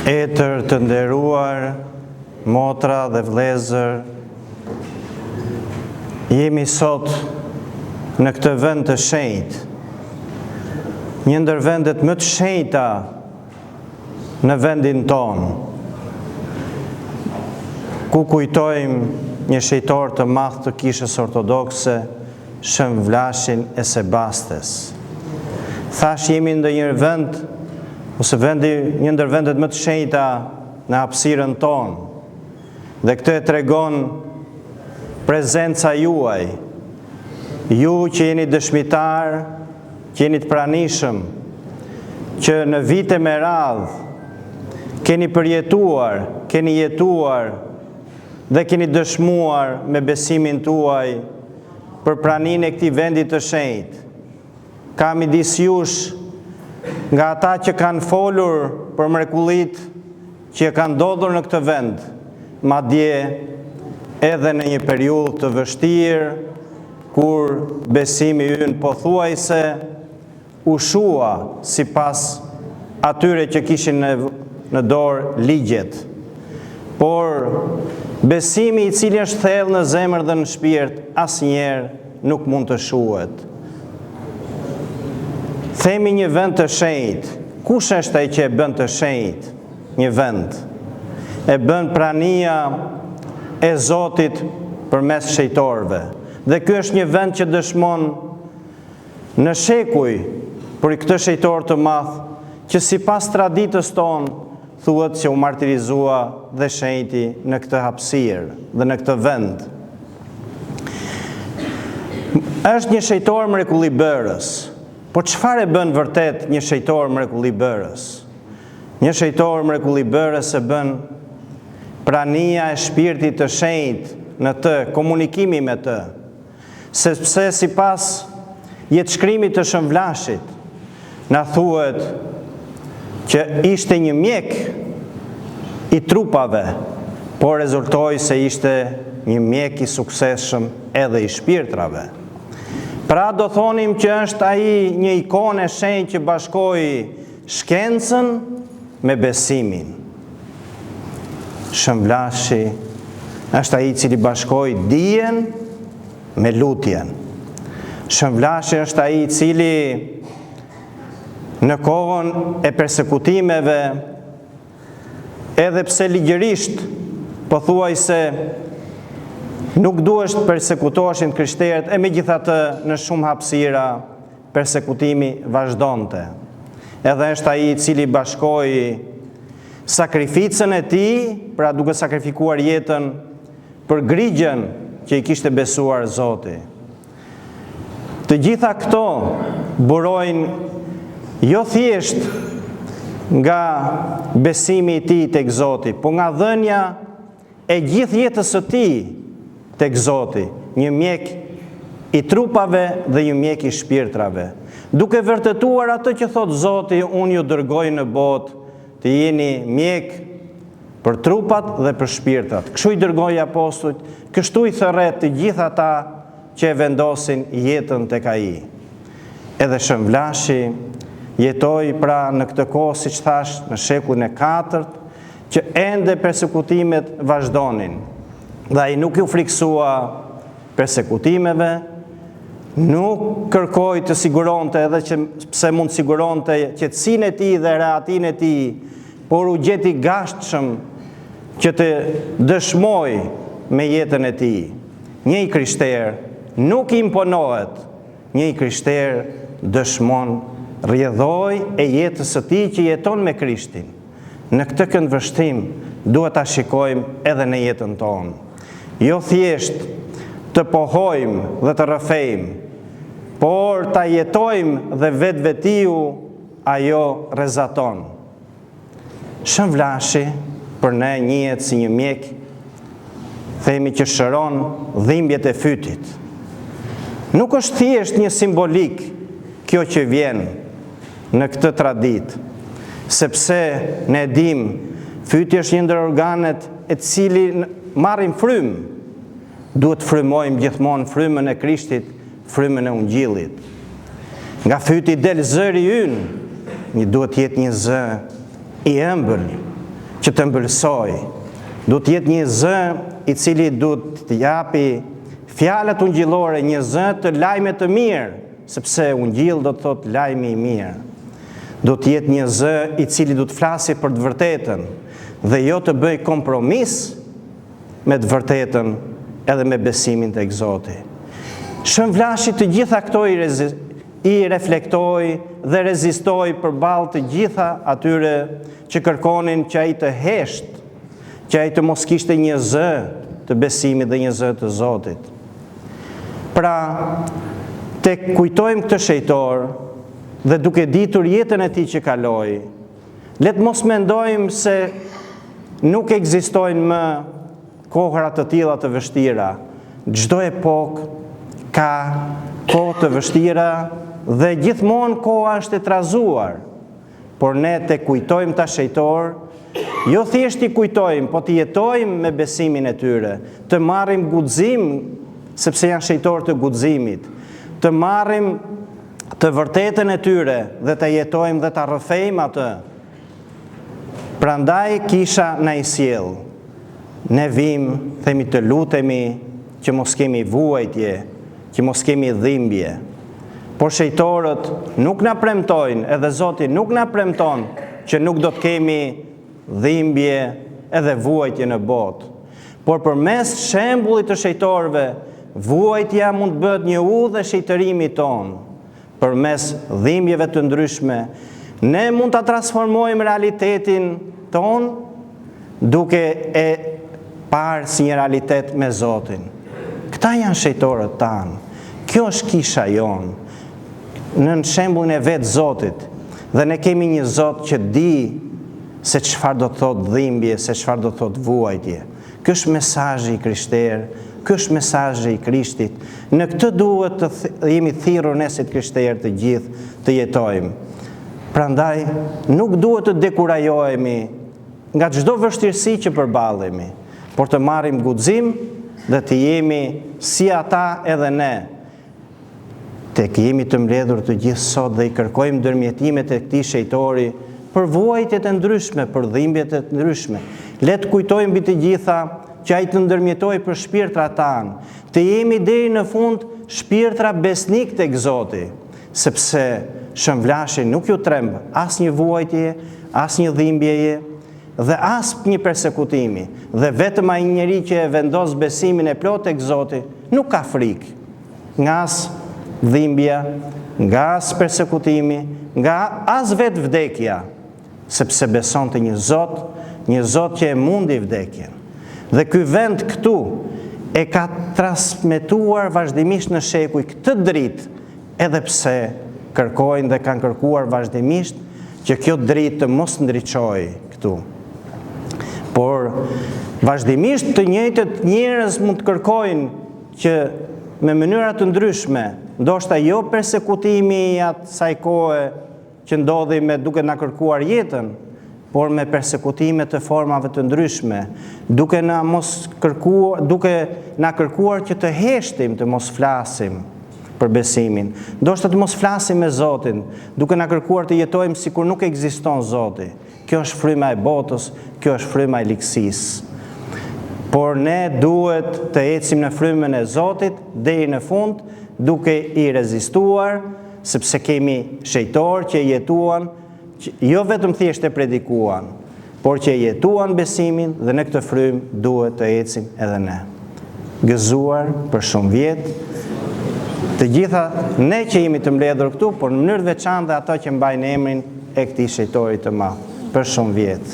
Etër të nderuar, motra dhe vëllezër, jemi sot në këtë vend të shenjtë, një ndër vendet më të shenjta në vendin tonë, ku kujtojmë një shejtor të madh të kishës ortodokse, Shën Vlashin e Sebastes. Thash jemi në një vend, ose një ndër vendet më të shenjta në hapësirën tonë, dhe këtë e tregon prezenca juaj, ju që jeni dëshmitar, që jeni të pranishëm, që në vite me radhë keni përjetuar, keni jetuar dhe keni dëshmuar me besimin tuaj për praninë e këtij vendi të shenjtë. Ka midis jush nga ata që kanë folur për mrekullitë që kanë ndodhur në këtë vend, madje edhe në një periudhë të vështirë, kur besimi ynë pothuajse u shua sipas atyre që kishin në dorë ligjet. Por besimi i cili është thellë në zemër dhe në shpirt, asnjëherë nuk mund të shuhet. Themi një vend të shenjtë. Kush është ai që e bën të shenjtë një vend? E bën prania e Zotit përmes shejtorëve. Dhe ky është një vend që dëshmon në shekuj për këtë shejtor të madh, që sipas traditës tonë thuhet se u martirizua dhe shenjti në këtë hapësirë dhe në këtë vend. Është një shejtor mrekullibërës. Po çfarë e bën vërtet një shejtor mrekullibërës? Një shejtor mrekullibërës e bën prania e shpirtit të shenjtë në të, komunikimi me të. Sepse sipas jetëshkrimit të Shën Vlashit, na thuhet që ishte një mjek i trupave, por rezultoi se ishte një mjek i suksesshëm edhe i shpirtrave. Pra do thonim që është ai një ikonë e shenjtë që bashkoi shkencën me besimin. Shën Vlashi është ai i cili bashkoi dijen me lutjen. Shën Vlashi është ai i cili në kohën e persekutimeve, edhe pse ligjërisht pothuajse nuk duhet persekutoheshin krishterët, e megjithatë në shumë hapësira persekutimi vazhdonte. Edhe është ai i cili bashkoi sakrificën e tij, pra duke sakrifikuar jetën për grigjen që i kishte besuar Zoti. Të gjitha këto burojnë jo thjesht nga besimi i tij tek Zoti, po nga dhënia e gjithë jetës së tij tek Zoti, një mjek i trupave dhe një mjek i shpirtrave, duke vërtetuar atë që thot Zoti, unë ju dërgoj në botë të jeni mjek për trupat dhe për shpirtrat. Kështu i dërgoi apostujt, kështu i thërret të gjithë ata që e vendosin jetën tek ai. Edhe Shën Vlashi jetoi pra në këtë kohë, siç thash, në shekullin e 4, që ende persekutimet vazhdonin. Dhe ai nuk u friksua persekutimeve, nuk kërkoi të siguronte, edhe që pse mund siguronte qetësinë e tij dhe rehatin e tij, por u gjeti gashtshëm që të dëshmoj me jetën e tij. Një krishter nuk imponohet, një krishter dëshmon, rrjedhoi e jetës së tij që jeton me Krishtin. Në këtë këndvështrim duhet ta shikojmë edhe në jetën tonë. Jo thjesht të pohojmë dhe të rrëfejmë, por ta jetojmë dhe vetvetiu ajo rrezaton. Shën Vlashi për ne njihet si një mjek, themi që shëron dhimbjet e fytit. Nuk është thjesht një simbolik kjo që vjen në këtë traditë, sepse ne dim fyti është një ndër organet e cili marrin frymë. Duhet frymojmë gjithmonë frymën e Krishtit, frymën e Ungjillit. Nga fyti del zëri ynë, një duhet jetë një zë i ëmbël, që të mbëlsoj. Du të jetë një zë i cili du të japi fjalët ungjillore, një zë të lajme të mirë, sepse ungjill do të thotë lajmi i mirë. Do të jetë një zë i cili do të flasi për të vërtetën dhe jo të bëj kompromis me të vërtetën edhe me besimin tek Zoti. Shëmvlashi të gjitha këto i reflektoj dhe rezistoj përballë të gjitha atyre që kërkonin që ai të hesht, që ai të mos kishte një zë të besimit dhe një zë të Zotit. Pra, te kujtojmë këtë shejtor dhe duke ditur jetën e tij që kaloi, le të mos mendojmë se nuk ekzistojnë më kohëra të tilla të vështira. Çdo epokë ka kohë të vështira dhe gjithmonë koha është e trazuar. Por ne te kujtojmë ta shejtor, jo thjesht i kujtojmë, po të jetojmë me besimin e tyre, të marrim guxim, sepse janë shejtor të guximit, të marrim të vërtetën e tyre dhe të jetojmë dhe të rrëfejmë atë. Prandaj kisha na i sjell. Ne vim, themi të lutemi që mos kemi vuajtje, që mos kemi dhimbje. Por shejtorët nuk na premtojnë, edhe Zoti nuk na premton që nuk do të kemi dhimbje edhe vuajtje në botë. Por përmes shembullit të shejtorëve, vuajtja mund të bëhet një udhë shejtërimi ton. Përmes dhimbjeve të ndryshme, ne mund ta transformojmë realitetin ton duke e parë si një realitet me Zotin. Këta janë shejtorët tanë. Kjo është kisha jonë. Në shembullin e vetë Zotit. Dhe ne kemi një Zot që di se çfarë do të thotë dhimbje, se çfarë do të thotë vuajtje. Ky është mesazhi i krishterë, ky është mesazhi i Krishtit. Në këtë duhet të jemi thirrur ne si krishterë të gjithë të jetojmë. Prandaj nuk duhet të dekurajohemi nga çdo vështirësi që përballemi, por të marrim guxim dhe të jemi si ata edhe ne. Tek jemi të mbledhur të gjithë sot dhe i kërkojmë ndërmjetimet e këtij shejtori për vuajtjet e ndryshme, për dhimbjet e ndryshme. Le të kujtojmë mbi të gjitha që ai të ndërmjetoj për shpirtrat tanë, të jemi deri në fund shpirtra besnik tek Zoti, sepse shëmvlashi nuk ju tremb as një vuajtje, as një dhimbjeje dhe as një persekutimi, dhe vetëm ai njeri që e vendos besimin e plot tek Zoti nuk ka frikë nga as dhimbja, nga as persekutimi, nga as vetë vdekja, sepse beson të një Zot që e mundi vdekjen. Dhe ky vend këtu e ka transmetuar vazhdimisht në shekuj këtë dritë, edhe pse kërkojnë dhe kanë kërkuar vazhdimisht që kjo dritë të mos ndriçojë këtu. Por vazhdimisht të njëjtët njerëz mund të kërkojnë që me mënyra të ndryshme, ndoshta jo persekutimi i asaj kohe që ndodhi me duke na kërkuar jetën, por me persekutime të formave të ndryshme, duke na kërkuar që të heshtim, të mos flasim për besimin, ndoshta të mos flasim me Zotin, duke na kërkuar të jetojmë sikur nuk ekziston Zoti. Kjo është fryma e botës, kjo është fryma e ligjësisë. Por ne duhet të ecim në frymën e Zotit deri në fund, duke i rezistuar, sepse kemi shejtor që jetuan, jo vetëm thjesht e predikuan, por që jetuan besimin dhe në këtë frymë duhet të ecim edhe ne. Gëzuar për shumë vjet, të gjitha ne që jemi të mbledhur këtu, por në mënyrë veçantë ato që mbajnë emrin e këtij shejtori të madh, për shumë vjet.